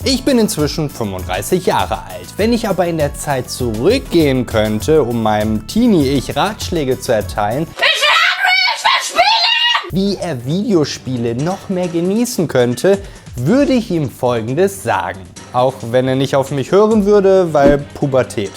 Ich bin inzwischen 35 Jahre alt. Wenn ich aber in der Zeit zurückgehen könnte, um meinem Teenie-Ich Ratschläge zu erteilen, wie er Videospiele noch mehr genießen könnte, würde ich ihm Folgendes sagen. Auch wenn er nicht auf mich hören würde, weil Pubertät.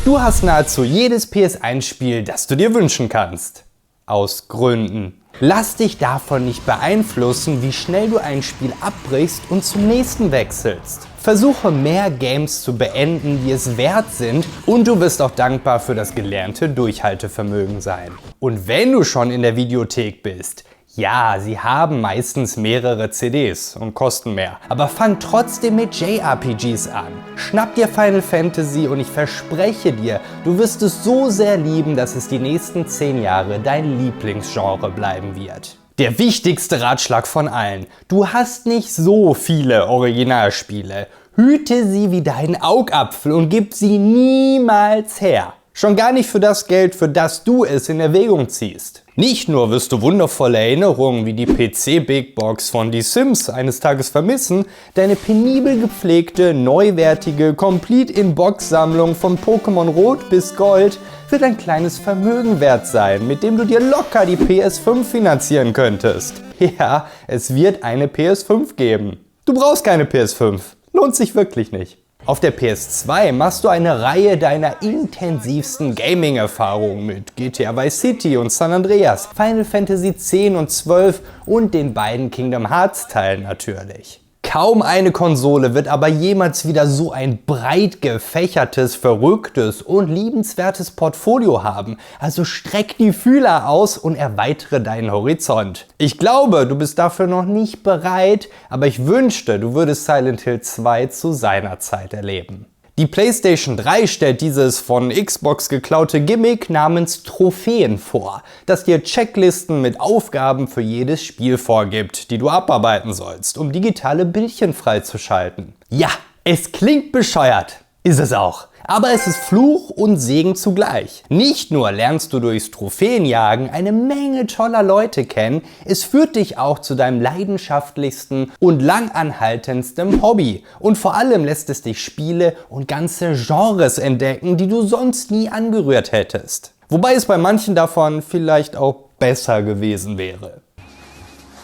Du hast nahezu jedes PS1-Spiel, das du dir wünschen kannst. Aus Gründen. Lass dich davon nicht beeinflussen, wie schnell du ein Spiel abbrichst und zum nächsten wechselst. Versuche mehr Games zu beenden, die es wert sind, und du wirst auch dankbar für das gelernte Durchhaltevermögen sein. Und wenn du schon in der Videothek bist, ja, sie haben meistens mehrere CDs und kosten mehr. Aber fang trotzdem mit JRPGs an. Schnapp dir Final Fantasy und ich verspreche dir, du wirst es so sehr lieben, dass es die nächsten 10 Jahre dein Lieblingsgenre bleiben wird. Der wichtigste Ratschlag von allen: Du hast nicht so viele Originalspiele. Hüte sie wie deinen Augapfel und gib sie niemals her. Schon gar nicht für das Geld, für das du es in Erwägung ziehst. Nicht nur wirst du wundervolle Erinnerungen wie die PC-Big Box von Die Sims eines Tages vermissen, deine penibel gepflegte, neuwertige, Complete-in-Box-Sammlung von Pokémon Rot bis Gold wird ein kleines Vermögen wert sein, mit dem du dir locker die PS5 finanzieren könntest. Ja, es wird eine PS5 geben. Du brauchst keine PS5. Lohnt sich wirklich nicht. Auf der PS2 machst du eine Reihe deiner intensivsten Gaming-Erfahrungen mit GTA Vice City und San Andreas, Final Fantasy X und XII und den beiden Kingdom Hearts Teilen natürlich. Kaum eine Konsole wird aber jemals wieder so ein breit gefächertes, verrücktes und liebenswertes Portfolio haben. Also streck die Fühler aus und erweitere deinen Horizont. Ich glaube, du bist dafür noch nicht bereit, aber ich wünschte, du würdest Silent Hill 2 zu seiner Zeit erleben. Die PlayStation 3 stellt dieses von Xbox geklaute Gimmick namens Trophäen vor, das dir Checklisten mit Aufgaben für jedes Spiel vorgibt, die du abarbeiten sollst, um digitale Bildchen freizuschalten. Ja, es klingt bescheuert, ist es auch. Aber es ist Fluch und Segen zugleich. Nicht nur lernst du durchs Trophäenjagen eine Menge toller Leute kennen, es führt dich auch zu deinem leidenschaftlichsten und langanhaltendsten Hobby. Und vor allem lässt es dich Spiele und ganze Genres entdecken, die du sonst nie angerührt hättest. Wobei es bei manchen davon vielleicht auch besser gewesen wäre.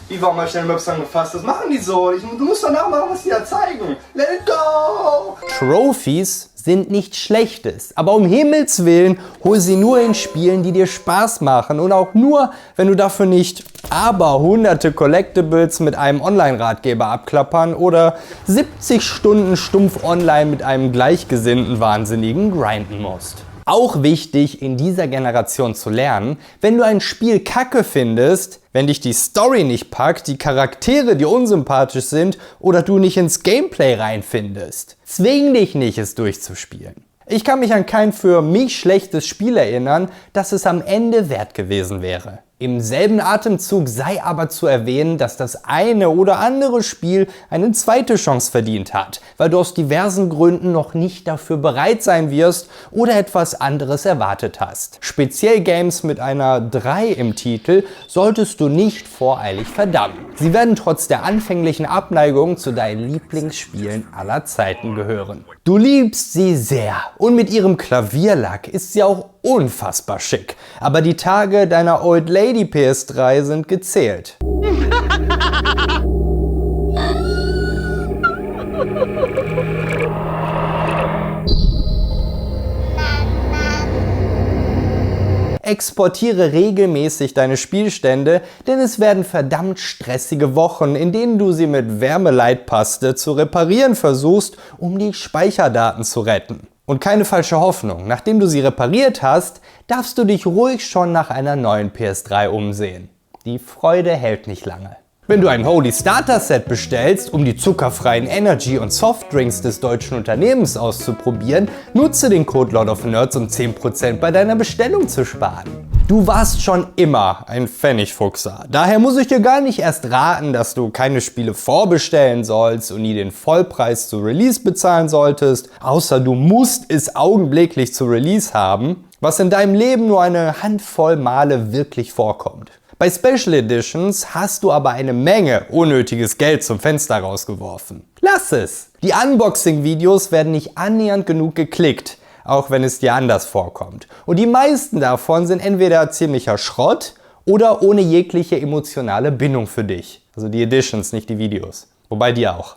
Wie war mal schnell Maps angefasst? Das machen die so. Du musst danach mal was die da zeigen. Let it go! Trophies sind nichts Schlechtes, aber um Himmels Willen hol sie nur in Spielen, die dir Spaß machen, und auch nur, wenn du dafür nicht hunderte Collectibles mit einem Online-Ratgeber abklappern oder 70 Stunden stumpf online mit einem gleichgesinnten Wahnsinnigen grinden musst. Auch wichtig in dieser Generation zu lernen: Wenn du ein Spiel kacke findest, wenn dich die Story nicht packt, die Charaktere dir unsympathisch sind oder du nicht ins Gameplay reinfindest, zwing dich nicht, es durchzuspielen. Ich kann mich an kein für mich schlechtes Spiel erinnern, das es am Ende wert gewesen wäre. Im selben Atemzug sei aber zu erwähnen, dass das eine oder andere Spiel eine zweite Chance verdient hat, weil du aus diversen Gründen noch nicht dafür bereit sein wirst oder etwas anderes erwartet hast. Speziell Games mit einer 3 im Titel solltest du nicht voreilig verdammen. Sie werden trotz der anfänglichen Abneigung zu deinen Lieblingsspielen aller Zeiten gehören. Du liebst sie sehr und mit ihrem Klavierlack ist sie auch unfassbar schick. Aber die Tage deiner Old Lady PS3 sind gezählt. Exportiere regelmäßig deine Spielstände, denn es werden verdammt stressige Wochen, in denen du sie mit Wärmeleitpaste zu reparieren versuchst, um die Speicherdaten zu retten. Und keine falsche Hoffnung: Nachdem du sie repariert hast, darfst du dich ruhig schon nach einer neuen PS3 umsehen. Die Freude hält nicht lange. Wenn du ein Holy Starter Set bestellst, um die zuckerfreien Energy- und Softdrinks des deutschen Unternehmens auszuprobieren, nutze den Code LordofNerds, um 10% bei deiner Bestellung zu sparen. Du warst schon immer ein Pfennigfuchser. Daher muss ich dir gar nicht erst raten, dass du keine Spiele vorbestellen sollst und nie den Vollpreis zu Release bezahlen solltest, außer du musst es augenblicklich zu Release haben, was in deinem Leben nur eine Handvoll Male wirklich vorkommt. Bei Special Editions hast du aber eine Menge unnötiges Geld zum Fenster rausgeworfen. Lass es! Die Unboxing-Videos werden nicht annähernd genug geklickt, auch wenn es dir anders vorkommt. Und die meisten davon sind entweder ziemlicher Schrott oder ohne jegliche emotionale Bindung für dich. Also die Editions, nicht die Videos. Wobei die auch.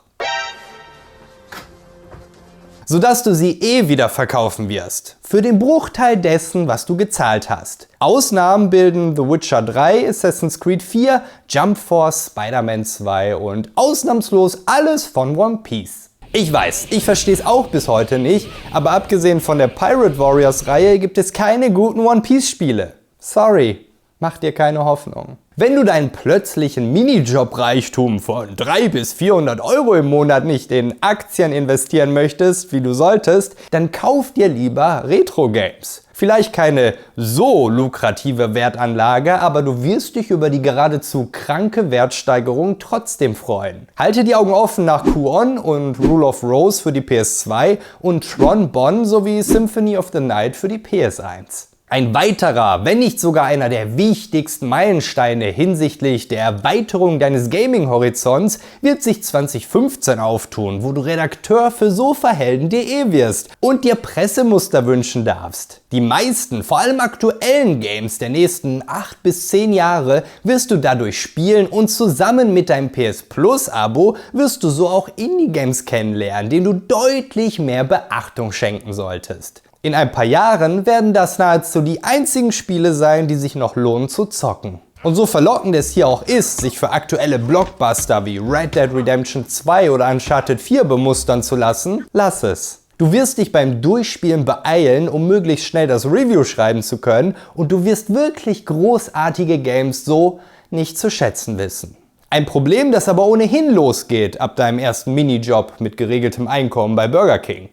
Sodass du sie wieder verkaufen wirst. Für den Bruchteil dessen, was du gezahlt hast. Ausnahmen bilden The Witcher 3, Assassin's Creed 4, Jump Force, Spider-Man 2 und ausnahmslos alles von One Piece. Ich weiß, ich verstehe es auch bis heute nicht, aber abgesehen von der Pirate Warriors Reihe gibt es keine guten One Piece Spiele. Sorry, mach dir keine Hoffnung. Wenn du deinen plötzlichen Minijob-Reichtum von 300 bis 400 Euro im Monat nicht in Aktien investieren möchtest, wie du solltest, dann kauf dir lieber Retro-Games. Vielleicht keine so lukrative Wertanlage, aber du wirst dich über die geradezu kranke Wertsteigerung trotzdem freuen. Halte die Augen offen nach Kuon und Rule of Rose für die PS2 und Tron Bonn sowie Symphony of the Night für die PS1. Ein weiterer, wenn nicht sogar einer der wichtigsten Meilensteine hinsichtlich der Erweiterung deines Gaming-Horizonts wird sich 2015 auftun, wo du Redakteur für Sofahelden.de wirst und dir Pressemuster wünschen darfst. Die meisten, vor allem aktuellen Games der nächsten 8 bis 10 Jahre wirst du dadurch spielen und zusammen mit deinem PS Plus Abo wirst du so auch Indie-Games kennenlernen, denen du deutlich mehr Beachtung schenken solltest. In ein paar Jahren werden das nahezu die einzigen Spiele sein, die sich noch lohnen zu zocken. Und so verlockend es hier auch ist, sich für aktuelle Blockbuster wie Red Dead Redemption 2 oder Uncharted 4 bemustern zu lassen, lass es. Du wirst dich beim Durchspielen beeilen, um möglichst schnell das Review schreiben zu können und du wirst wirklich großartige Games so nicht zu schätzen wissen. Ein Problem, das aber ohnehin losgeht ab deinem ersten Minijob mit geregeltem Einkommen bei Burger King.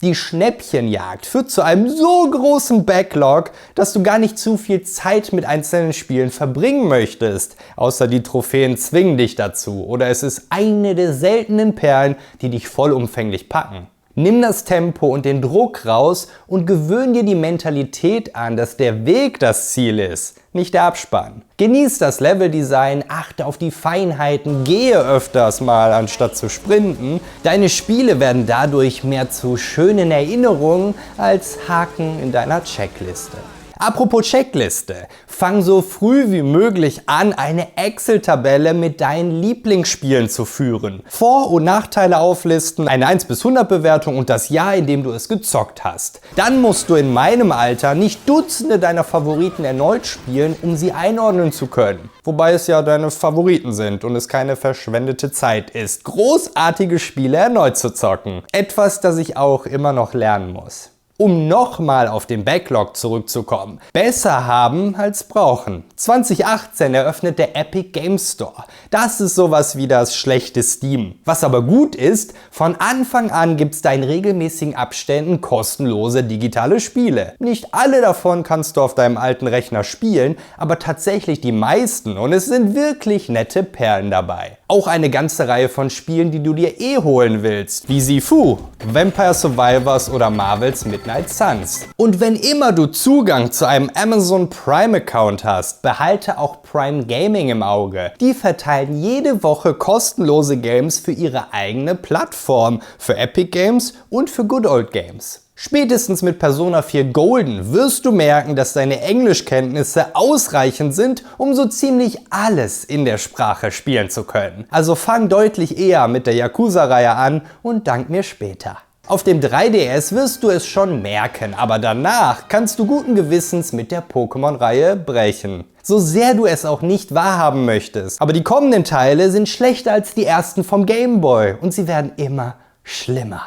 Die Schnäppchenjagd führt zu einem so großen Backlog, dass du gar nicht zu viel Zeit mit einzelnen Spielen verbringen möchtest. Außer die Trophäen zwingen dich dazu oder es ist eine der seltenen Perlen, die dich vollumfänglich packen. Nimm das Tempo und den Druck raus und gewöhn dir die Mentalität an, dass der Weg das Ziel ist, nicht der Abspann. Genieß das Leveldesign, achte auf die Feinheiten, gehe öfters mal anstatt zu sprinten. Deine Spiele werden dadurch mehr zu schönen Erinnerungen als Haken in deiner Checkliste. Apropos Checkliste, fang so früh wie möglich an, eine Excel-Tabelle mit deinen Lieblingsspielen zu führen. Vor- und Nachteile auflisten, eine 1 bis 100 Bewertung und das Jahr, in dem du es gezockt hast. Dann musst du in meinem Alter nicht Dutzende deiner Favoriten erneut spielen, um sie einordnen zu können. Wobei es ja deine Favoriten sind und es keine verschwendete Zeit ist, großartige Spiele erneut zu zocken. Etwas, das ich auch immer noch lernen muss. Um nochmal auf den Backlog zurückzukommen. Besser haben als brauchen. 2018 eröffnet der Epic Games Store. Das ist sowas wie das schlechte Steam. Was aber gut ist, von Anfang an gibt es da in regelmäßigen Abständen kostenlose digitale Spiele. Nicht alle davon kannst du auf deinem alten Rechner spielen, aber tatsächlich die meisten und es sind wirklich nette Perlen dabei. Auch eine ganze Reihe von Spielen, die du dir holen willst, wie Sifu, Vampire Survivors oder Marvel's Midnight Suns. Und wenn immer du Zugang zu einem Amazon Prime Account hast, behalte auch Prime Gaming im Auge. Die verteilen jede Woche kostenlose Games für ihre eigene Plattform, für Epic Games und für Good Old Games. Spätestens mit Persona 4 Golden wirst du merken, dass deine Englischkenntnisse ausreichend sind, um so ziemlich alles in der Sprache spielen zu können. Also fang deutlich eher mit der Yakuza-Reihe an und dank mir später. Auf dem 3DS wirst du es schon merken, aber danach kannst du guten Gewissens mit der Pokémon-Reihe brechen. So sehr du es auch nicht wahrhaben möchtest. Aber die kommenden Teile sind schlechter als die ersten vom Game Boy und sie werden immer schlimmer.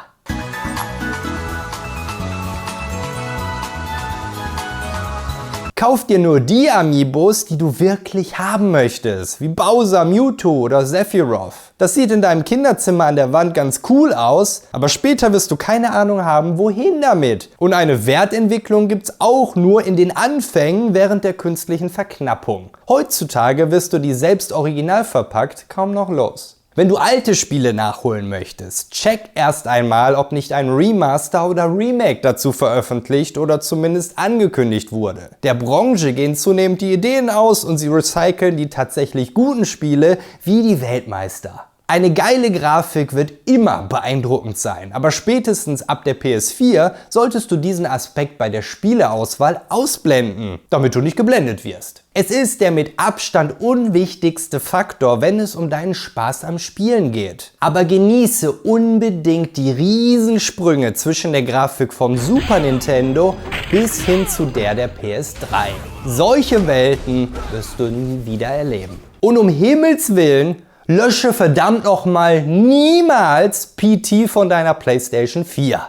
Kauf dir nur die Amiibos, die du wirklich haben möchtest, wie Bowser, Mewtwo oder Sephiroth. Das sieht in deinem Kinderzimmer an der Wand ganz cool aus, aber später wirst du keine Ahnung haben, wohin damit. Und eine Wertentwicklung gibt's auch nur in den Anfängen während der künstlichen Verknappung. Heutzutage wirst du die selbst original verpackt kaum noch los. Wenn du alte Spiele nachholen möchtest, check erst einmal, ob nicht ein Remaster oder Remake dazu veröffentlicht oder zumindest angekündigt wurde. Der Branche gehen zunehmend die Ideen aus und sie recyceln die tatsächlich guten Spiele wie die Weltmeister. Eine geile Grafik wird immer beeindruckend sein, aber spätestens ab der PS4 solltest du diesen Aspekt bei der Spieleauswahl ausblenden, damit du nicht geblendet wirst. Es ist der mit Abstand unwichtigste Faktor, wenn es um deinen Spaß am Spielen geht. Aber genieße unbedingt die Riesensprünge zwischen der Grafik vom Super Nintendo bis hin zu der PS3. Solche Welten wirst du nie wieder erleben. Und um Himmels Willen, lösche verdammt nochmal niemals PT von deiner PlayStation 4.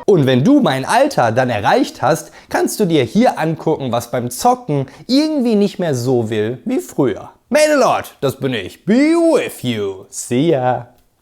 Und wenn du mein Alter dann erreicht hast, kannst du dir hier angucken, was beim Zocken irgendwie nicht mehr so will wie früher. Madelord, das bin ich. Be with you. See ya.